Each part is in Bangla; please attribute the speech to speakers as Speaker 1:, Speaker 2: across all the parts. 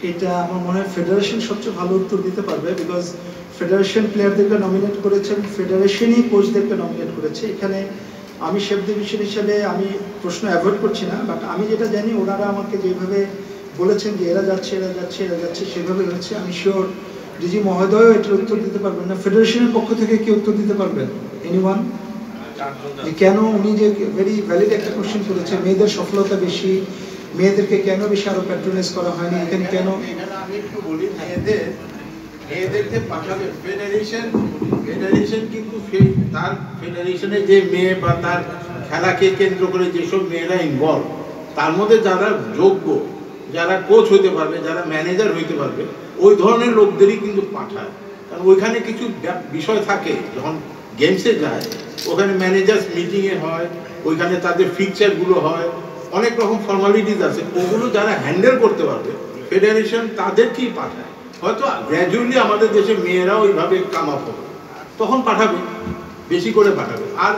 Speaker 1: এটা আমার মনে হয় ফেডারেশন সবচেয়ে ভালো উত্তর দিতে পারবে, বিকজ ফেডারেশন প্লেয়ারদেরকে নমিনেট করেছে, ফেডারেশনই কোচদেরকে নমিনেট করেছে। এখানে আমি শেফ ডিভিশন হিসেবে আমি প্রশ্ন অ্যাভয়েড করছি না, বাট আমি যেটা জানি ওনারা আমাকে যেভাবে বলেছেন যে এরা যাচ্ছে এরা যাচ্ছে এরা যাচ্ছে সেভাবে হচ্ছে। আমি শিওর ডিজি মহোদয়ও এটার উত্তর দিতে পারবেন না। ফেডারেশনের পক্ষ থেকে কি উত্তর দিতে পারবেন? এনিওয়ান? কেন উনি যে ভেরি ভ্যালিড একটা কোশ্চেন করেছে, মেয়েদের সফলতা বেশি, মেয়েদেরকে কেন বেশি আরো প্যাট্রোনাইজ করা হয়নি, এখানে কেন?
Speaker 2: আমি একটু বলি, মেয়েদেরকে পাঠাবে ফেডারেশন কিন্তু তার ফেডারেশনে যে মেয়ে বা তার খেলাকে কেন্দ্র করে যেসব মেয়েরা ইনভলভ, তার মধ্যে যারা যোগ্য, যারা কোচ হইতে পারবে, যারা ম্যানেজার হইতে পারবে, ওই ধরনের লোকদেরই কিন্তু পাঠায়। কারণ ওইখানে কিছু বিষয় থাকে, যখন গেমসে যায় ওখানে ম্যানেজার্স মিটিংয়ে হয়, ওইখানে তাদের ফিকচারগুলো হয়, অনেক রকম ফর্মালিটিস আছে, ওগুলো যারা হ্যান্ডেল করতে পারবে ফেডারেশন তাদেরকেই পাঠায়। হয়তো গ্র্যাজুয়ালি আমাদের দেশে মেয়েরাও ওইভাবে কাম আপ হবে, তখন পাঠাবে, বেশি করে পাঠাবে। আর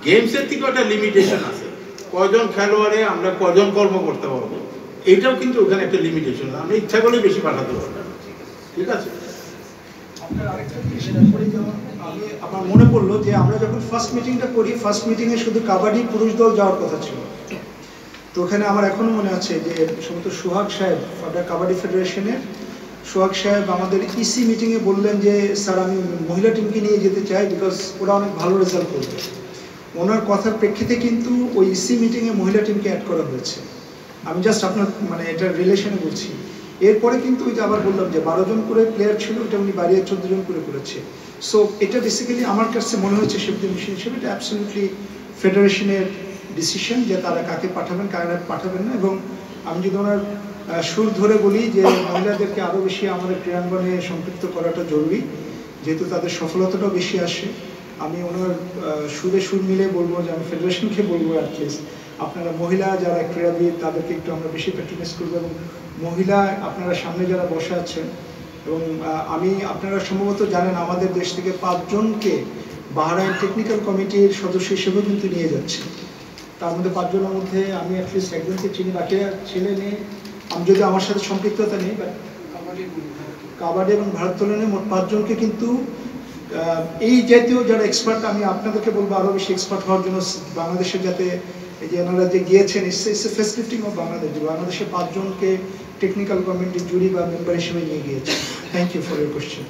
Speaker 2: গেমসের থেকেও একটা লিমিটেশন আছে, কয়জন খেলোয়াড়ে আমরা কয়জন কর্ম করতে পারবো, এইটাও কিন্তু ওখানে একটা লিমিটেশন। আমরা ইচ্ছা করলে বেশি পাঠাতে পারবো, ঠিক আছে?
Speaker 1: আমার মনে পড়লো যে আমরা যখন ফার্স্ট মিটিংটা করি, ফার্স্ট মিটিংয়ে শুধু কাবাডি পুরুষ দল যাওয়ার কথা ছিল। তো ওখানে আমার এখনো মনে আছে যে সম্ভবত সোহাগ সাহেব, কাবাডি ফেডারেশনের সোহাগ সাহেব আমাদের ইসি মিটিংয়ে বললেন যে স্যার আমি মহিলা টিমকে নিয়ে যেতে চাই, বিকজ ওরা অনেক ভালো রেজাল্ট করবে। ওনার কথার প্রেক্ষিতে কিন্তু ওই ইসি মিটিংয়ে মহিলা টিমকে অ্যাড করা হয়েছে। আমি জাস্ট আপনার মানে এটার রিলেশনে বলছি। এরপরে কিন্তু ওই যে আবার বললাম যে 12 জন করে প্লেয়ার ছিল, ওটা উনি বাড়িয়ে 14 জন করে করেছে। সো এটা বেসিক্যালি আমার কাছে মনে হচ্ছে শেফ ডিভিশন হিসেবে এটা অ্যাবসলিউটলি ফেডারেশনের ডিসিশন যে তারা কাকে পাঠাবেন কাকে পাঠাবেন না। এবং আমি যদি ওনার সুর ধরে বলি যে মহিলাদেরকে আরও বেশি আমাদের ক্রীড়াঙ্গনে সম্পৃক্ত করাটা জরুরি, যেহেতু তাদের সফলতাটাও বেশি আসে। আমি ওনার সুরে সুর মিলে বলবো যে আমি ফেডারেশনকে বলবো অ্যাটলিস্ট আপনারা মহিলা যারা ক্রীড়াবিদ তাদেরকে একটু আমরা বেশি প্যাট্রোনাইজ করবো। এবং মহিলা আপনারা সামনে যারা বসে আছেন, এবং আমি আপনারা সম্ভবত জানেন আমাদের দেশ থেকে 5 জনকে বাহরাইন টেকনিক্যাল কমিটির সদস্য হিসেবেও কিন্তু নিয়ে যাচ্ছে। তার মধ্যে 5 জনের মধ্যে আমি অ্যাটলিস্ট একজনকে চিনি, বাকিরা ছেলে নেই। আমি যদি আমার সাথে সম্পৃক্ততা নেই, বাট কাবাডি এবং ভারোত্তোলনে মোট 5 জনকে কিন্তু এই জাতীয় যারা এক্সপার্ট, আমি আপনাদেরকে বলবো আরও বেশি এক্সপার্ট হওয়ার জন্য বাংলাদেশের যাতে এই যে ওনারা যে গিয়েছেন ইটস এ ফেসিলিটিং অফ বাংলাদেশ, বাংলাদেশের 5 জনকে টেকনিক্যাল কমিটির জুরি বা মেম্বার হিসেবে নিয়ে গিয়েছে। Thank you for your question.